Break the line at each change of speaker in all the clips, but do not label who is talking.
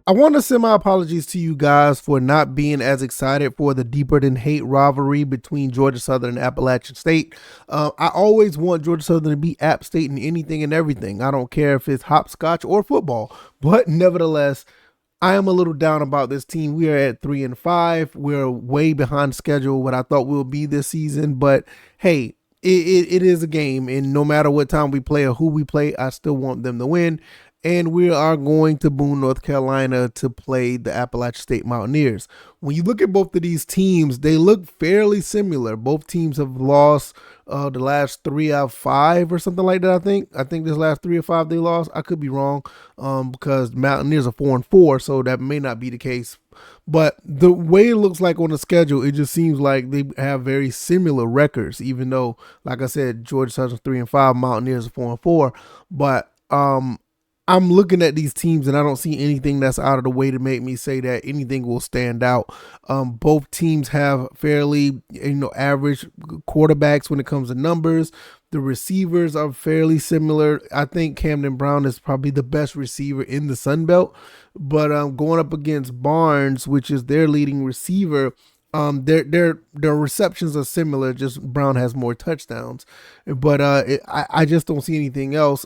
I want to send my apologies to you guys for not being as excited for the deeper than hate rivalry between Georgia Southern and Appalachian State. I always want Georgia Southern to beat App State in anything and everything. I don't care if it's hopscotch or football, but nevertheless, I am a little down about this team. We are at 3-5. We're way behind schedule what I thought we'll be this season, but hey, it is a game, and no matter what time we play or who we play, I still want them to win. And we are going to Boone, North Carolina to play the Appalachian State Mountaineers. When you look at both of these teams, they look fairly similar. Both teams have lost the last 3 out of 5 or something like that. I think this last 3 or 5 they lost. I could be wrong because Mountaineers are 4-4, so that may not be the case. But the way it looks like on the schedule, it just seems like they have very similar records. Even though, like I said, Georgia Southern's 3-5, Mountaineers are 4-4, but I'm looking at these teams and I don't see anything that's out of the way to make me say that anything will stand out. Both teams have fairly, average quarterbacks when it comes to numbers. The receivers are fairly similar. I think Camden Brown is probably the best receiver in the Sun Belt, but going up against Barnes, which is their leading receiver, their receptions are similar. Just Brown has more touchdowns, but I just don't see anything else.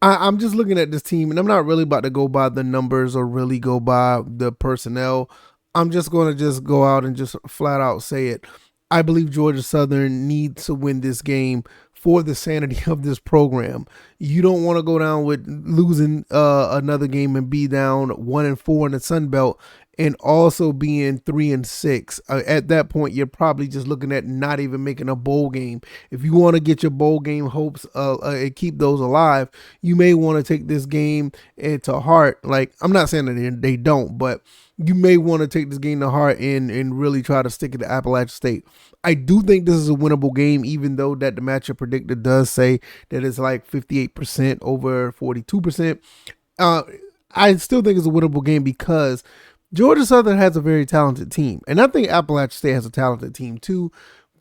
I'm just looking at this team, and I'm not really about to go by the numbers or really go by the personnel. I'm just going to just go out and just flat out say it. I believe Georgia Southern needs to win this game for the sanity of this program. You don't want to go down with losing another game and be down 1-4 in the Sun Belt and also being 3-6. At that point, you're probably just looking at not even making a bowl game. If you want to get your bowl game hopes and keep those alive, you may want to take this game to heart. Like, I'm not saying that they don't, but you may want to take this game to heart and really try to stick it to Appalachian State. I do think this is a winnable game, even though that the matchup predictor does say that it's like 58% over 42%. I still think it's a winnable game because Georgia Southern has a very talented team, and I think Appalachian State has a talented team too.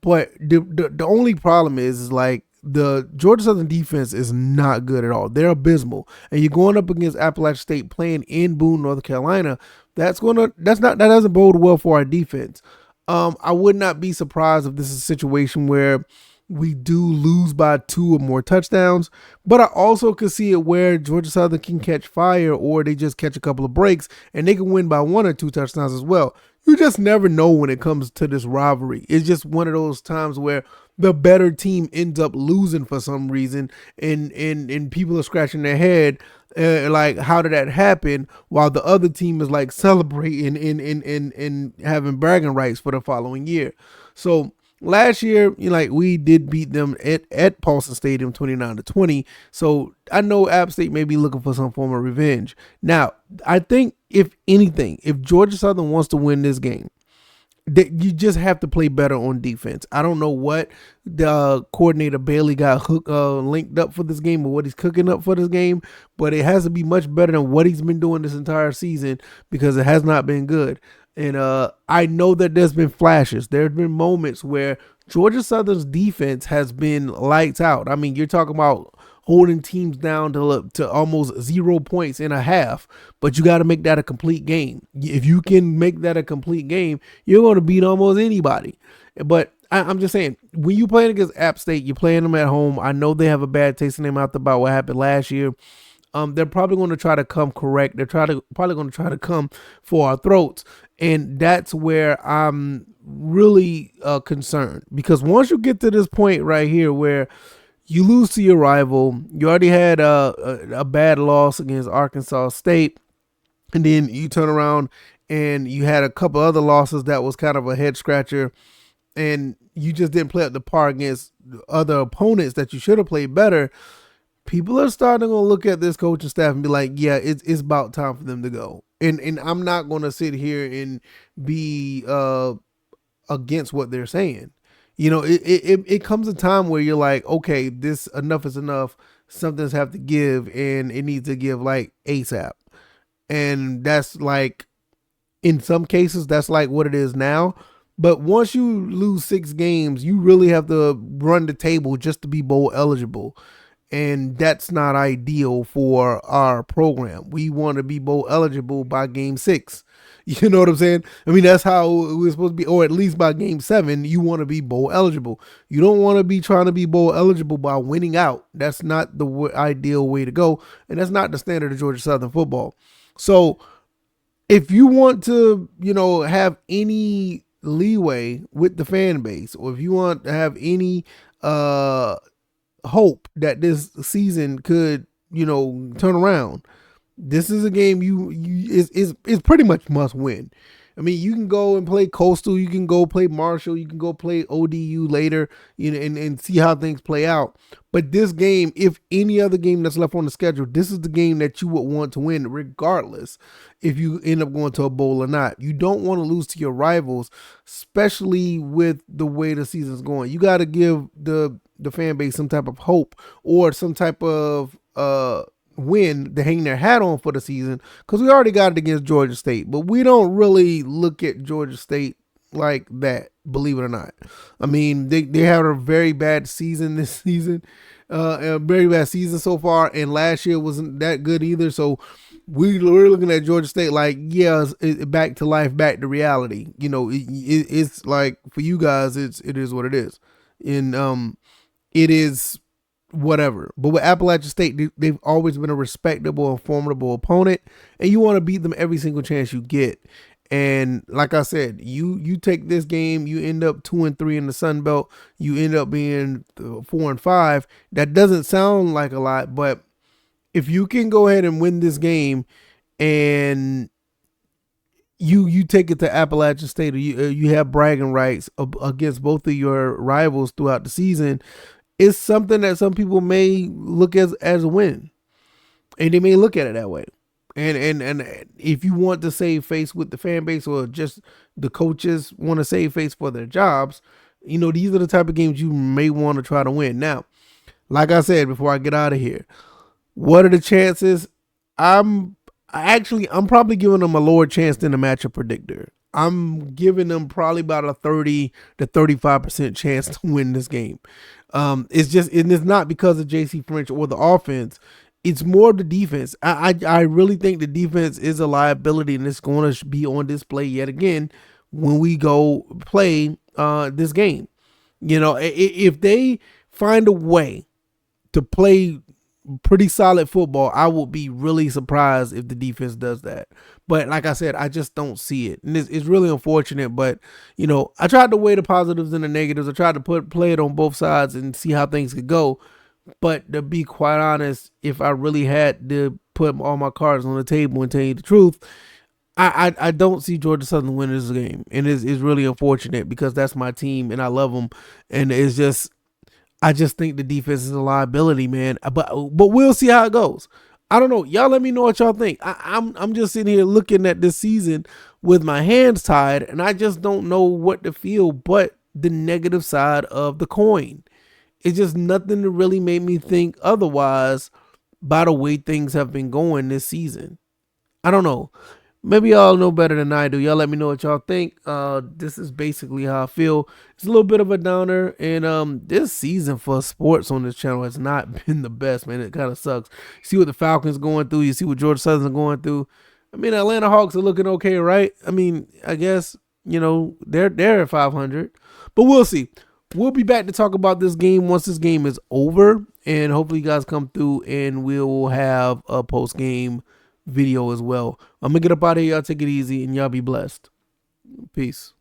But the only problem is like the Georgia Southern defense is not good at all. They're abysmal, and you're going up against Appalachian State playing in Boone, North Carolina. That doesn't bode well for our defense. I would not be surprised if this is a situation where we do lose by 2 or more touchdowns, but I also could see it where Georgia Southern can catch fire or they just catch a couple of breaks and they can win by 1 or 2 touchdowns as well. You just never know when it comes to this rivalry. It's just one of those times where the better team ends up losing for some reason and people are scratching their head like, how did that happen, while the other team is like celebrating and having bragging rights for the following year. So last year, we did beat them at Paulson Stadium 29-20. So I know App State may be looking for some form of revenge. Now, I think if anything, if Georgia Southern wants to win this game, that you just have to play better on defense. I don't know what the coordinator Bailey got linked up for this game or what he's cooking up for this game, but it has to be much better than what he's been doing this entire season because it has not been good. And I know that there's been flashes. There's been moments where Georgia Southern's defense has been lights out. I mean, you're talking about holding teams down to almost 0 points in a half, but you got to make that a complete game. If you can make that a complete game, you're going to beat almost anybody. But I'm just saying, when you're playing against App State, you're playing them at home. I know they have a bad taste in their mouth about what happened last year. They're probably going to try to come correct. They're probably going to try to come for our throats. And that's where I'm really concerned. Because once you get to this point right here where you lose to your rival, you already had a bad loss against Arkansas State, and then you turn around and you had a couple other losses that was kind of a head scratcher, and you just didn't play up the par against other opponents that you should have played better. People are starting to look at this coaching staff and be like, yeah, it's about time for them to go. And I'm not going to sit here and be against what they're saying. It comes a time where you're like, okay, this enough is enough. Something's have to give, and it needs to give like ASAP. And that's like, in some cases, that's like what it is now. But once you lose 6 games, you really have to run the table just to be bowl eligible. and that's not ideal for our program. We want to be bowl eligible by game 6. You know what I'm saying? I mean, that's how we're supposed to be, or at least by game 7, you want to be bowl eligible. You don't want to be trying to be bowl eligible by winning out. That's not the ideal way to go, and that's not the standard of Georgia Southern football. So if you want to, have any leeway with the fan base, or if you want to have any hope that this season could, turn around, this is a game is pretty much must win. I mean, you can go and play Coastal, you can go play Marshall, you can go play ODU later, and see how things play out. But this game, if any other game that's left on the schedule, this is the game that you would want to win, regardless if you end up going to a bowl or not. You don't want to lose to your rivals, especially with the way the season's going. You got to give the fan base some type of hope or some type of win to hang their hat on for the season, because we already got it against Georgia State, but we don't really look at Georgia State like that, believe it or not. I mean, they had a very bad season this season, a very bad season so far, and last year wasn't that good either. So we're looking at Georgia State like, yeah, it's back to life, back to reality. It's like, for you guys, it is what it is, and it is whatever. But with Appalachian State, they've always been a respectable and formidable opponent, and you want to beat them every single chance you get. And like I said, you take this game, you end up 2-3 in the Sun Belt, you end up being 4-5. That doesn't sound like a lot, but if you can go ahead and win this game, and you take it to Appalachian State, or you have bragging rights against both of your rivals throughout the season, it's something that some people may look as a win, and they may look at it that way. And if you want to save face with the fan base, or just the coaches want to save face for their jobs, these are the type of games you may want to try to win. Now, like I said before I get out of here, what are the chances? I'm probably giving them a lower chance than the matchup predictor. I'm giving them probably about a 30 to 35% chance to win this game. It's not because of JC French or the offense. It's more of the defense. I really think the defense is a liability, and it's going to be on display yet again when we go play this game. If they find a way to play pretty solid football, I would be really surprised if the defense does that. But like I said, I just don't see it. And it's really unfortunate, but I tried to weigh the positives and the negatives. I tried to play it on both sides and see how things could go. But to be quite honest, if I really had to put all my cards on the table and tell you the truth, I don't see Georgia Southern winning this game. And it's really unfortunate, because that's my team and I love them. And I just think the defense is a liability, man. But we'll see how it goes. I don't know. Y'all let me know what y'all think. I'm just sitting here looking at this season with my hands tied, and I just don't know what to feel but the negative side of the coin. It's just nothing to really make me think otherwise by the way things have been going this season. I don't know. Maybe y'all know better than I do. Y'all let me know what y'all think. This is basically how I feel. It's a little bit of a downer, and this season for sports on this channel has not been the best, man. It kind of sucks. You see what the Falcons going through. You see what Georgia Southern going through. I mean, Atlanta Hawks are looking okay, right? I mean, I guess they're at 500, but we'll see. We'll be back to talk about this game once this game is over, and hopefully you guys come through, and we'll have a post game video as well. I'm gonna get up out of here. Y'all take it easy, and y'all be blessed. Peace.